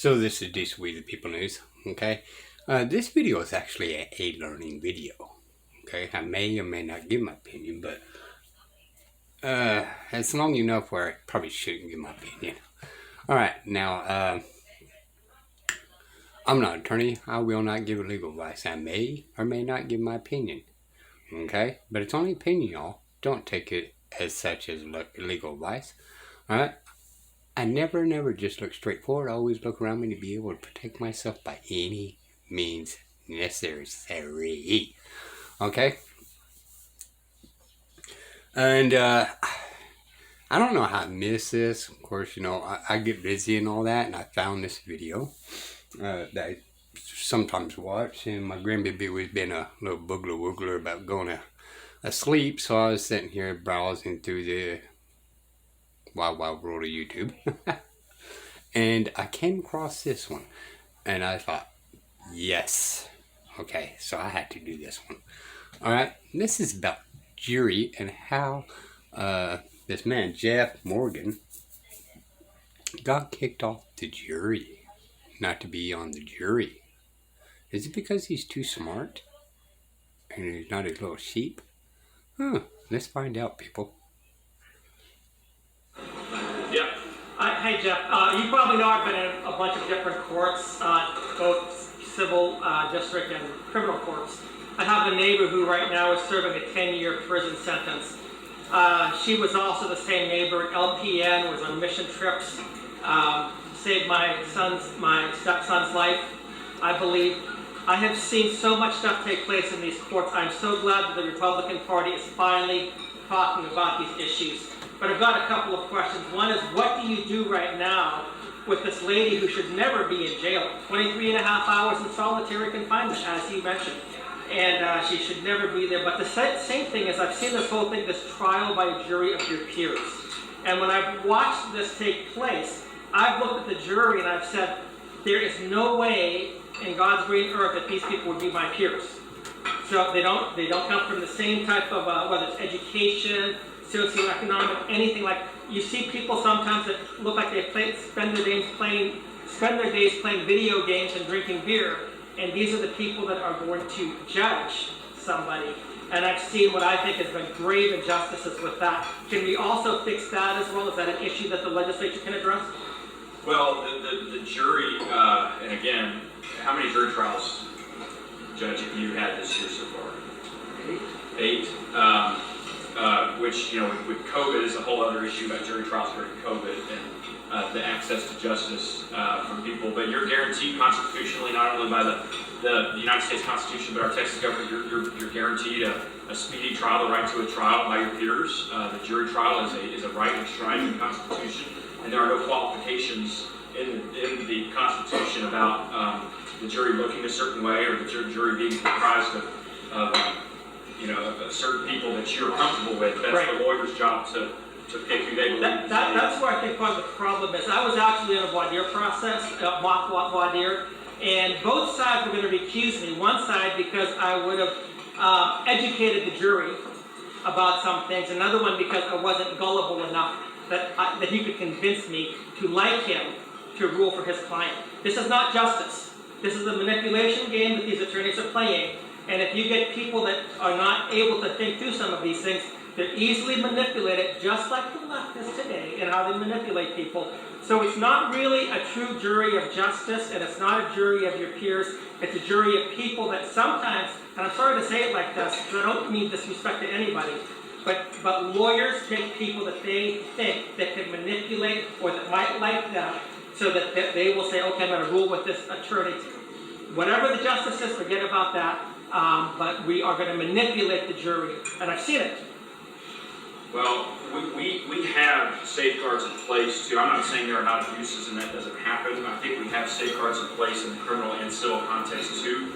So this is This We the People News, okay? This video is actually a learning video, okay? I may or may not give my opinion, but it's long enough where I probably shouldn't give my opinion. Alright, now, I'm not an attorney. I will not give legal advice. I may or may not give my opinion, okay? But it's only opinion, y'all. Don't take it as such as legal advice, alright? I never just look straight forward. I always look around me to be able to protect myself by any means necessary. Okay? And I don't know how I missed this. Of course, you know, I get busy and all that, and I found this video that I sometimes watch, and my grandbaby was being a little boogler woogler about going to sleep, so I was sitting here browsing through the wild world of YouTube. And I came across this one, and I thought, yes, okay, so I had to do this one. Alright, this is about jury and how this man Jeff Morgan got kicked off the jury, not to be on the jury. Is it because he's too smart and he's not a little sheep? Let's find out, people. Hey Jeff, you probably know I've been in a bunch of different courts, both civil district and criminal courts. I have a neighbor who right now is serving a 10-year prison sentence. She was also the same neighbor, LPN, was on mission trips, saved my stepson's life, I believe. I have seen so much stuff take place in these courts. I'm so glad that the Republican Party is finally talking about these issues. But I've got a couple of questions. One is, what do you do right now with this lady who should never be in jail? 23 and a half hours in solitary confinement, as you mentioned. And she should never be there. But the same thing is, I've seen this whole thing, this trial by a jury of your peers. And when I've watched this take place, I've looked at the jury and I've said, there is no way in God's green earth that these people would be my peers. So they don't come from the same type of, whether it's education, socioeconomic, anything like. You see people sometimes that look like they spend their days playing video games and drinking beer, and these are the people that are going to judge somebody. And I've seen what I think has been grave injustices with that. Can we also fix that as well? Is that an issue that the legislature can address? Well, the jury, and again, how many jury trials, Judge, have you had this year so far? 8. Which, you know, with COVID is a whole other issue about jury trials during COVID and the access to justice from people. But you're guaranteed constitutionally, not only by the United States Constitution, but our Texas government, you're guaranteed a speedy trial, the right to a trial by your peers. The jury trial is a right enshrined in the Constitution, and there are no qualifications in the Constitution about the jury looking a certain way or the jury being comprised of certain people that you're comfortable with. That's right. The lawyer's job to pick who they believe. That's where I think part of the problem is. I was actually in a voir dire process, mock voir dire, and both sides were going to recuse me. One side because I would have educated the jury about some things. Another one because I wasn't gullible enough that he could convince me to like him to rule for his client. This is not justice. This is a manipulation game that these attorneys are playing. And if you get people that are not able to think through some of these things, they're easily manipulated, just like the leftists today, in how they manipulate people. So it's not really a true jury of justice, and it's not a jury of your peers. It's a jury of people that sometimes, and I'm sorry to say it like this, because I don't mean disrespect to anybody, but lawyers take people that they think that can manipulate or that might like them, so that they will say, okay, I'm going to rule with this attorney. Whatever the justice is, forget about that. But we are going to manipulate the jury, and I've seen it. Well, we have safeguards in place too. I'm not saying there are not abuses and that doesn't happen. I think we have safeguards in place in the criminal and civil context too,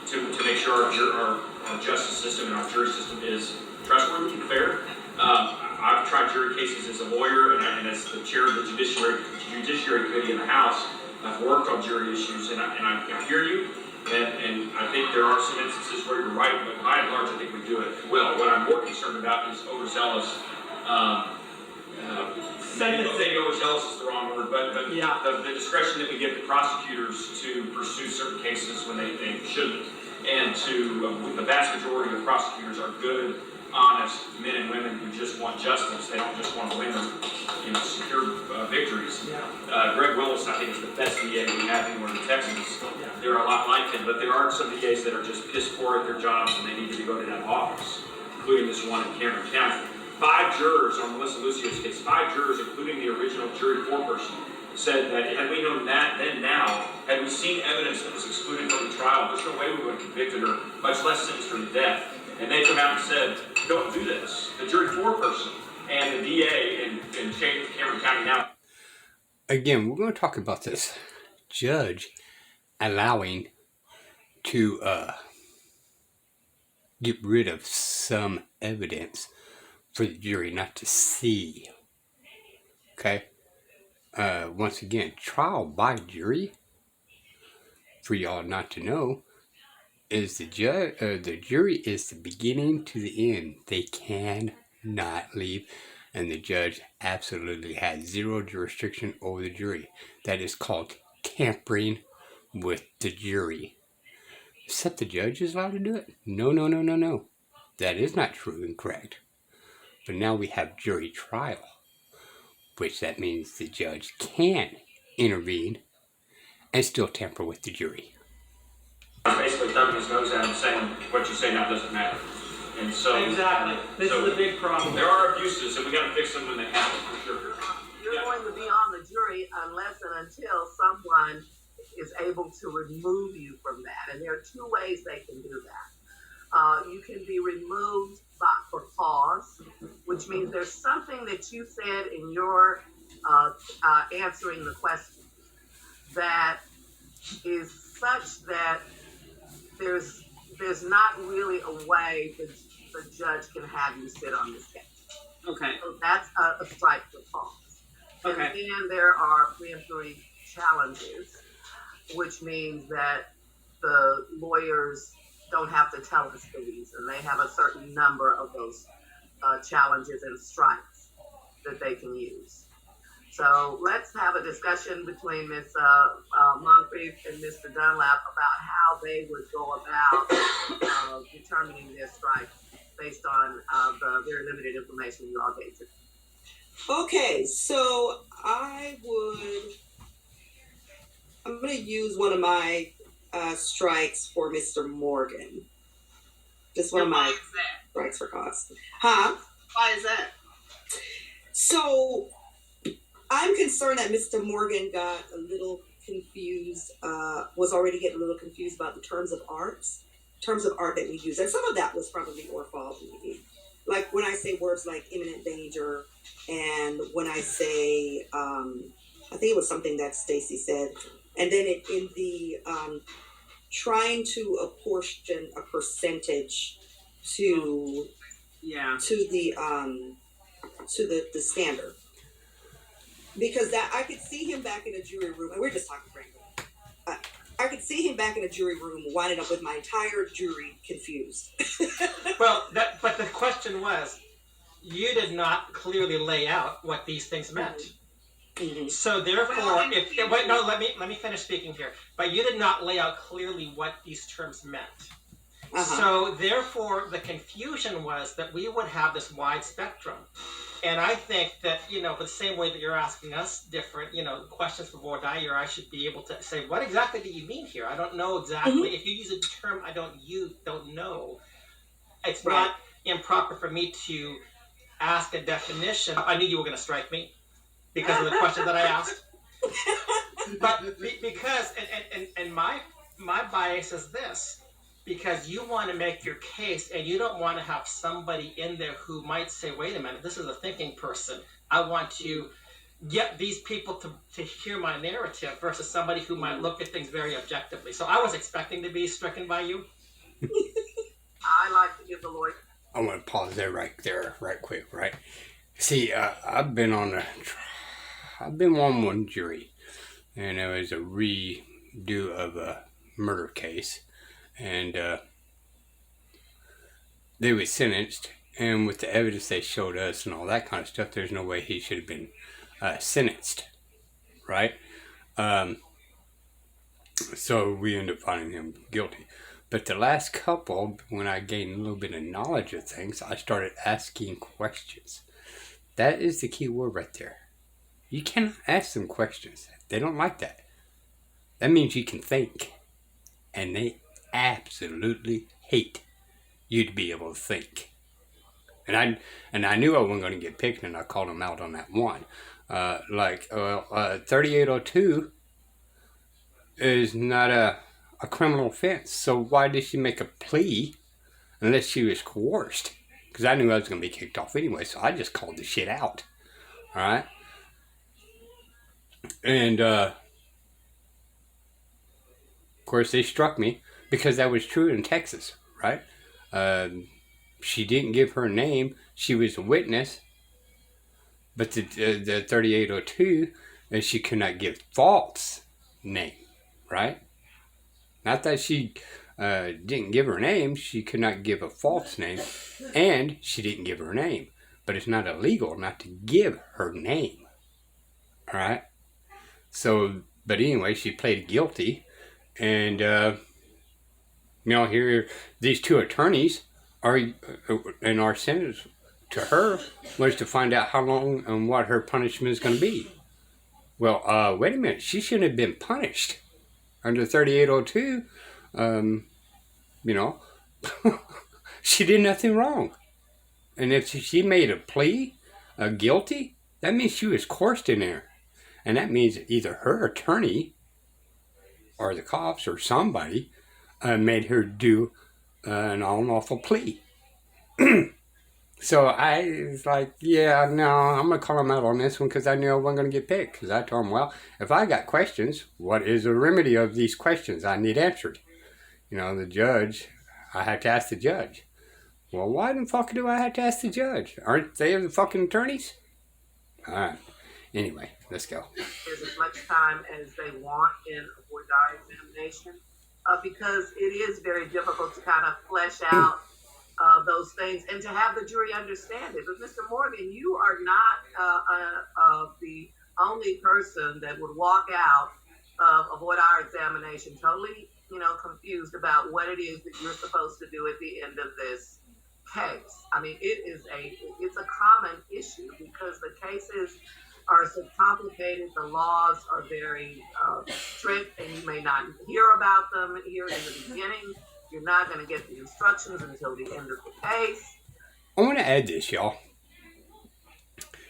to make sure our justice system and our jury system is trustworthy and fair. I've tried jury cases as a lawyer and as the chair of the Judiciary Committee in the House. I've worked on jury issues, and I hear you. And I think there are some instances where you're right, but by and large, I think we do it well. What I'm more concerned about is overzealous sentencing. Maybe overzealous is the wrong word, but Yeah. the discretion that we give to prosecutors to pursue certain cases when they shouldn't, and to the vast majority of prosecutors are good, honest men and women who just want justice. They don't just want to win, secure victories. Yeah. Greg Willis, I think, is the best DA we have anywhere in Texas. Yeah. There are a lot like him, but there are some DAs that are just piss poor at their jobs and they need to be voted out of office, including this one in Cameron County. 5 jurors on Melissa Lucio's case, 5 jurors, including the original jury foreperson, said that had we known that then now, had we seen evidence that was excluded from the trial, there's no way we would have convicted her, much less sentenced her to death. And they come out and said, don't do this. The jury foreperson and the DA in Cameron County now. Again, we're going to talk about this judge allowing to get rid of some evidence for the jury not to see. Okay? Once again, trial by jury, for y'all not to know, is the jury is the beginning to the end. They cannot leave, and the judge absolutely has zero jurisdiction over the jury. That is called tampering with the jury. Except the judge is allowed to do it? No, no, no, no, no. That is not true and correct. But now we have jury trial, which that means the judge can intervene and still tamper with the jury. Basically thumbing his nose at him, saying what you say now doesn't matter. And so Exactly. This is a big problem. There are abuses, and we got to fix them when they happen, for sure. You're going to be on the jury unless and until someone is able to remove you from that. And there are 2 ways they can do that. You can be removed for cause, which means there's something that you said in your answering the question that is such that there's not really a way that the judge can have you sit on this case. Okay. So that's a strike for cause. Okay. And then there are preemptory challenges, which means that the lawyers don't have to tell us the reason. They have a certain number of those challenges and strikes that they can use. So let's have a discussion between Ms. Moncrief and Mr. Dunlap about how they would go about determining their strikes based on the very limited information you all gave today. Okay, so I'm going to use one of my strikes for Mr. Morgan. Just one of my strikes for cause. Huh? Why is that? So I'm concerned that Mr. Morgan got a little confused, was already getting a little confused about the terms of art that we use. And some of that was probably our fault. Like when I say words like imminent danger, and when I say, I think it was something that Stacy said, and then in the trying to apportion a percentage to the standard, because that I could see him back in a jury room, and we're just talking frankly. I could see him back in a jury room winding up with my entire jury confused. Well, but the question was, you did not clearly lay out what these things meant. Mm-hmm. So therefore, let me finish speaking here. But you did not lay out clearly what these terms meant. Uh-huh. So therefore, the confusion was that we would have this wide spectrum. And I think that, the same way that you're asking us different, questions for voir dire, I should be able to say, what exactly do you mean here? I don't know exactly. Mm-hmm. If you use a term I don't know, it's Right. not improper for me to ask a definition. I knew you were going to strike me because of the question that I asked. But because, and my bias is this. Because you want to make your case and you don't want to have somebody in there who might say, wait a minute, this is a thinking person. I want to get these people to hear my narrative versus somebody who might look at things very objectively. So I was expecting to be stricken by you. I like to give the lawyer. I want to pause there, right quick, right? See, I've been on one jury, and it was a redo of a murder case. And they were sentenced, and with the evidence they showed us and all that kind of stuff, there's no way he should have been sentenced, right? So we ended up finding him guilty. But the last couple, when I gained a little bit of knowledge of things, I started asking questions. That is the key word right there. You cannot ask them questions. They don't like that. That means you can think. And they absolutely hate you to be able to think. And I knew I wasn't going to get picked, and I called them out on that one. 3802 is not a criminal offense. So why did she make a plea unless she was coerced? Because I knew I was going to be kicked off anyway, so I just called the shit out. All right? And, of course, they struck me because that was true in Texas, right? She didn't give her name. She was a witness. But the 3802, she could not give false name, right? Not that she didn't give her name. She could not give a false name. And she didn't give her name. But it's not illegal not to give her name. All right? So, but anyway, she pleaded guilty. And, here, these two attorneys are, and our sentence to her was to find out how long and what her punishment is going to be. Well, wait a minute. She shouldn't have been punished under 3802. She did nothing wrong. And if she made a plea, guilty, that means she was coerced in there. And that means either her attorney or the cops or somebody made her do an unlawful plea. So I was like, yeah, no, I'm going to call him out on this one because I knew I wasn't going to get picked. Because I told him, well, if I got questions, what is the remedy of these questions I need answered? The judge, I had to ask the judge. Well, why the fuck do I have to ask the judge? Aren't they the fucking attorneys? All right. Anyway, let's go. As much time as they want in a voir dire examination, because it is very difficult to kind of flesh out those things and to have the jury understand it. But Mr. Morgan, you are not the only person that would walk out of a voir dire examination totally, confused about what it is that you're supposed to do at the end of this case. I mean, it's a common issue because the cases are so complicated. The laws are very strict, and you may not hear about them here in the beginning. You're not going to get the instructions until the end of the case. I want to add this, y'all.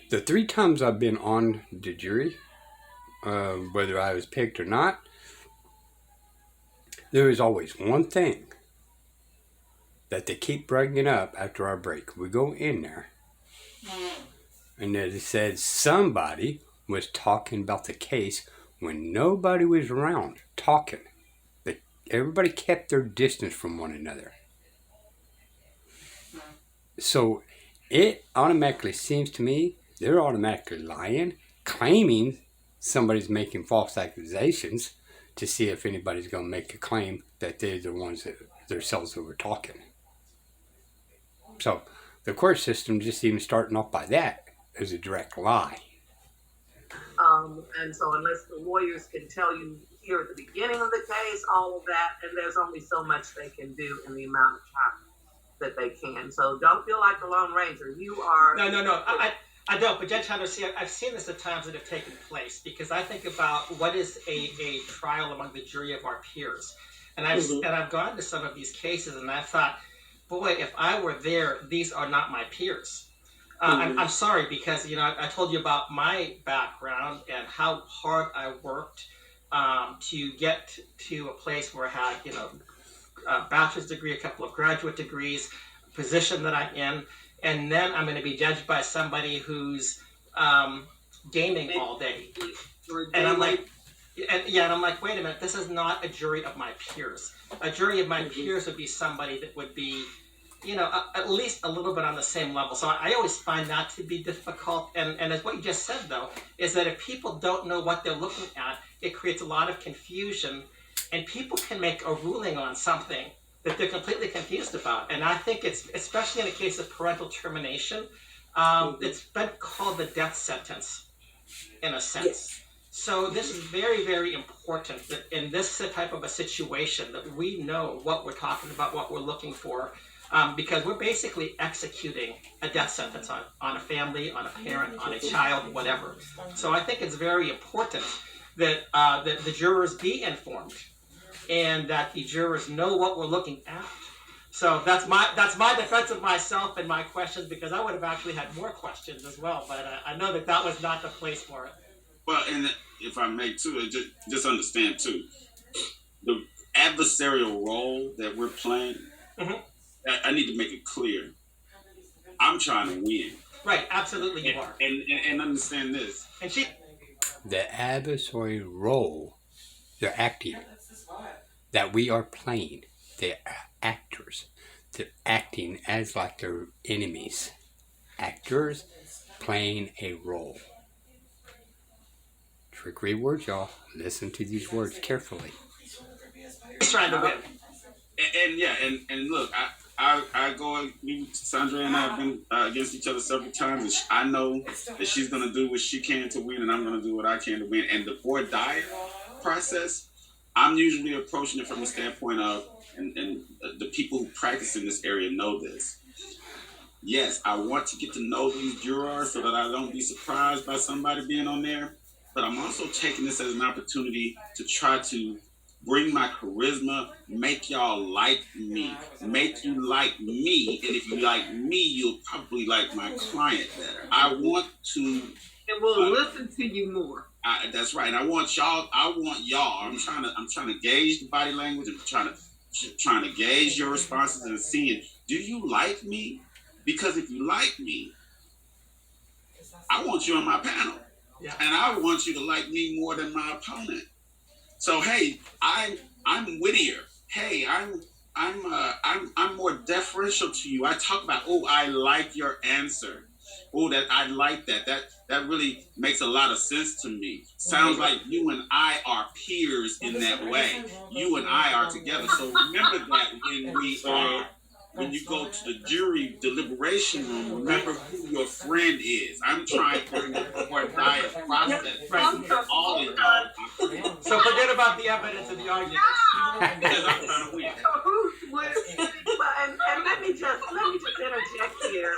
The 3 times I've been on the jury, whether I was picked or not, there is always one thing that they keep bringing up after our break. We go in there, and they said somebody was talking about the case when nobody was around talking. Everybody kept their distance from one another. So it automatically seems to me they're automatically lying, claiming somebody's making false accusations to see if anybody's going to make a claim that they're the ones that themselves that were talking. So the court system just even starting off by that is a direct lie. And so unless the lawyers can tell you here at the beginning of the case, all of that, and there's only so much they can do in the amount of time that they can. So don't feel like the Lone Ranger. You are... No. I don't, but Judge Hunter, see, I've seen this at times that have taken place because I think about what is a trial among the jury of our peers. And I've gone to some of these cases and I thought, boy, if I were there, these are not my peers. I'm sorry because, I told you about my background and how hard I worked to get to a place where I had, a bachelor's degree, a couple of graduate degrees, position that I'm in, and then I'm going to be judged by somebody who's gaming all day. And I'm like, wait a minute, this is not a jury of my peers. A jury of my peers would be somebody that would be, at least a little bit on the same level. So I always find that to be difficult. And as what you just said, though, is that if people don't know what they're looking at, it creates a lot of confusion. And people can make a ruling on something that they're completely confused about. And I think it's, especially in the case of parental termination, it's been called the death sentence. in a sense. Yes. So this is very, very important that in this type of a situation that we know what we're talking about, what we're looking for, because we're basically executing a death sentence on a family, on a parent, on a child, whatever. So I think it's very important that that the jurors be informed and that the jurors know what we're looking at. So that's my defense of myself and my questions, because I would have actually had more questions as well, but I know that that was not the place for it. Well, and if I may too, just understand too, the adversarial role that we're playing. Mhm. I need to make it clear. I'm trying to win. Right, absolutely you And, are. and understand this. And she The adversary role they're acting, that we are playing, they're actors. They're acting as like their enemies. Actors playing a role. Trickery words, y'all. Listen to these words carefully. He's trying to win. And yeah, and look, I go. Sandra and I have been against each other several times, and I know that she's gonna do what she can to win, and I'm gonna do what I can to win. And the board diet process, I'm usually approaching it from the standpoint of, and the people who practice in this area know this. Yes, I want to get to know these jurors so that I don't be surprised by somebody being on there. But I'm also taking this as an opportunity to try to bring my charisma, make y'all like me, make you like me. And if you like me, you'll probably like my client better. I want to. And we'll listen to you more. That's right. And I want y'all. I'm trying to gauge the body language. I'm trying to gauge your responses and seeing, do you like me? Because if you like me, I want you on my panel. Yeah. And I want you to like me more than my opponent. So hey, I'm wittier. Hey, I'm more deferential to you. I talk about, oh, I like your answer. Oh, that I like that. That really makes a lot of sense to me. Sounds like you and I are peers in that way. You and I are together. So remember that when you go to the jury deliberation room, remember who your friend is. I'm trying to bring the court diet process. Right. All in all. So forget about the evidence and the argument. Because I'm trying to win. And let me just interject here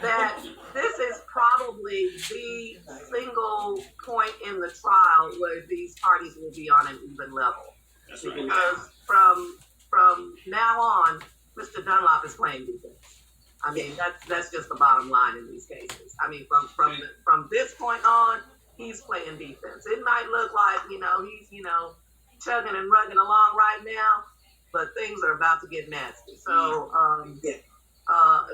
that this is probably the single point in the trial where these parties will be on an even level. That's right. Because from now on, Mr. Dunlop is playing defense. I mean, that's just the bottom line in these cases. I mean, from this point on, he's playing defense. It might look like, he's, chugging and rugging along right now, but things are about to get nasty. So,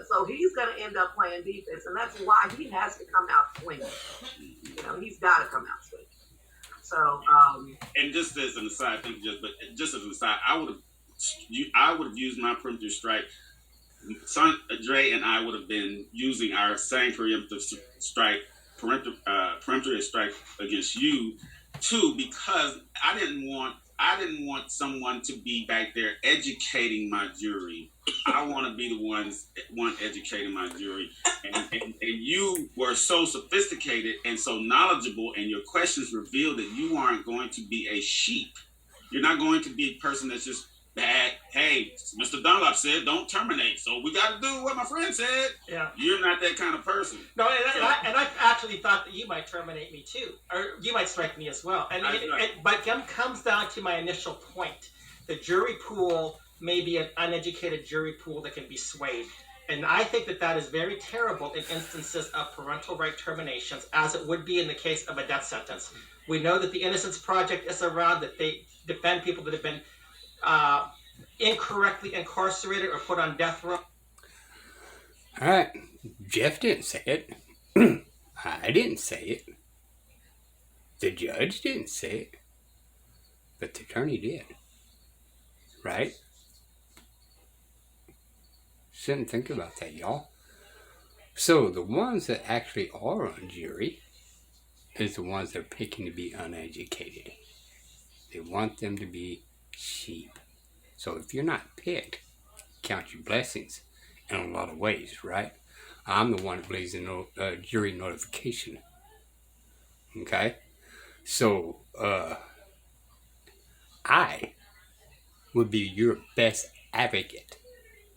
so he's going to end up playing defense, and that's why he has to come out swinging. He's got to come out swinging. So, and just as an aside, just as an aside, I would have used my perimeter strike. Dre and I would have been using our same preemptive strike, perimeter strike against you too, because I didn't want someone to be back there educating my jury. I want to be the one educating my jury, and you were so sophisticated and so knowledgeable, and your questions revealed that you aren't going to be a sheep. You're not going to be a person that's just bad. Hey, Mr. Dunlop said don't terminate, so we got to do what my friend said. Yeah. You're not that kind of person. No, and I actually thought that you might terminate me too, or you might strike me as well. But it comes down to my initial point. The jury pool may be an uneducated jury pool that can be swayed. And I think that is very terrible in instances of parental right terminations, as it would be in the case of a death sentence. We know that the Innocence Project is around, that they defend people that have been incorrectly incarcerated or put on death row. All right. Jeff didn't say it. I didn't say it. The judge didn't say it. But the attorney did. Right? Sit and think about that, y'all. So the ones that actually are on jury is the ones that are picking to be uneducated. They want them to be sheep. So if you're not picked, count your blessings in a lot of ways, right? I'm the one that believes in jury notification. Okay? So, I would be your best advocate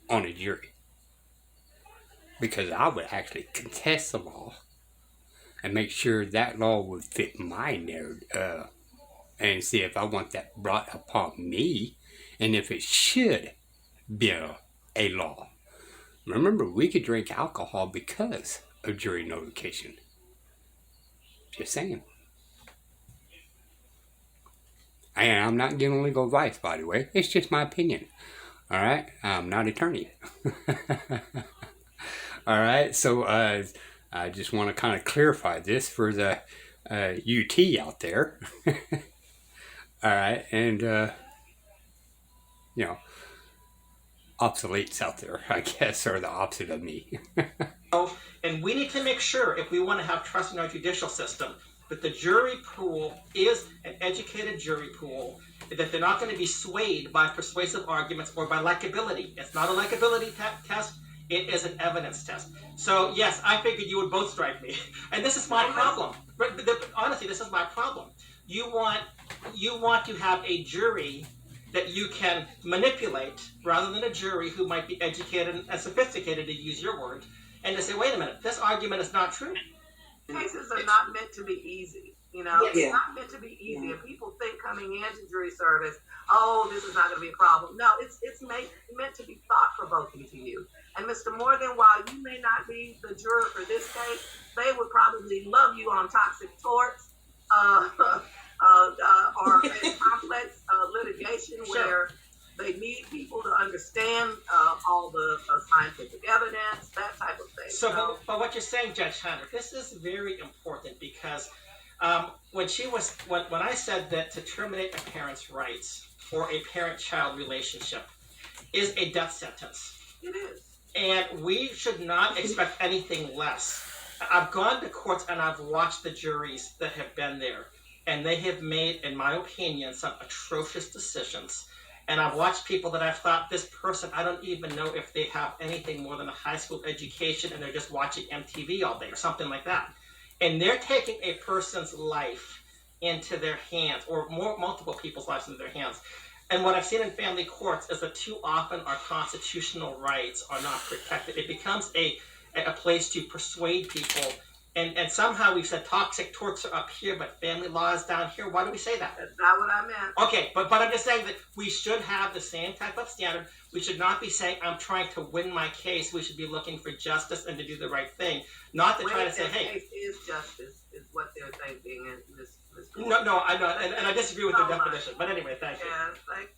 on a jury. Because I would actually contest the law and make sure that law would fit my narrative, and see if I want that brought upon me and if it should be a law. Remember, we could drink alcohol because of jury notification. Just saying. And I'm not giving legal advice, by the way. It's just my opinion. All right? I'm not an attorney. All right? So I just want to kind of clarify this for the UT out there. All right? And, you know, obsoletes out there, I guess, are the opposite of me. And we need to make sure, if we want to have trust in our judicial system, that the jury pool is an educated jury pool, that they're not going to be swayed by persuasive arguments or by likability. It's not a likability test, it is an evidence test. So yes, I figured you would both strike me. And this is my problem. Honestly, this is my problem. You want to have a jury that you can manipulate rather than a jury who might be educated and sophisticated, to use your word, and to say, wait a minute, this argument is not true. Cases are not meant to be easy. You know, Yeah. it's not meant to be easy. If people think coming into jury service, oh, this is not going to be a problem. No, it's meant to be thought-provoking to you. And Mr. Morgan, while you may not be the juror for this case, they would probably love you on toxic torts, or complex litigation where they need people to understand all the scientific evidence, that type of thing. So, but what you're saying, Judge Hunter, this is very important because when I said that to terminate a parent's rights or a parent-child relationship is a death sentence. It is. And we should not expect anything less. I've gone to courts and I've watched the juries that have been there, and they have made, in my opinion, some atrocious decisions. And I've watched people that I've thought, this person, I don't even know if they have anything more than a high school education and they're just watching MTV all day or something like that. And they're taking a person's life into their hands, or multiple people's lives into their hands. And what I've seen in family courts is that too often our constitutional rights are not protected. It becomes a place to persuade people. And somehow we've said toxic torts are up here, but family law is down here. Why do we say that? That's not what I meant. Okay, but I'm just saying that we should have the same type of standard. We should not be saying, I'm trying to win my case. We should be looking for justice and to do the right thing. Not to try to say, hey. Case is justice, is what they're thinking. And No, I know, and I disagree with the definition. But anyway, thank you. Yeah, thank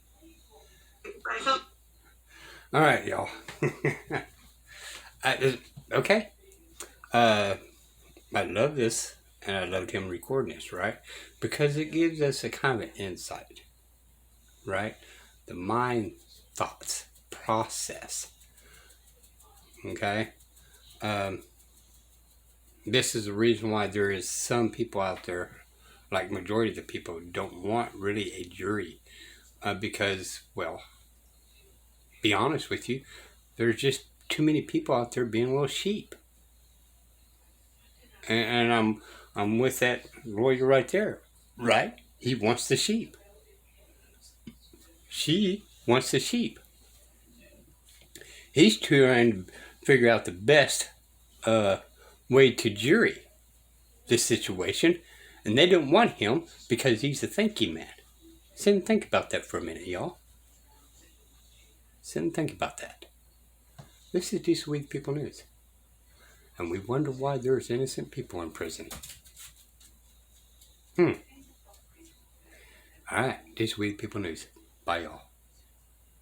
you. All right, y'all. Okay. I love this, and I loved him recording this, right? Because it gives us a kind of an insight, right? The mind, thoughts, process. Okay? This is the reason why there is some people out there, like majority of the people, don't want really a jury. Because, well, be honest with you, there's just too many people out there being little sheep. And I'm with that lawyer right there, right? He wants the sheep. She wants the sheep. He's trying to figure out the best way to jury this situation, and they don't want him because he's a thinking man. Sit and think about that for a minute, y'all. Sit and think about that. This is This Week People News. And we wonder why there's innocent people in prison. Alright, This Week People News. Bye, y'all.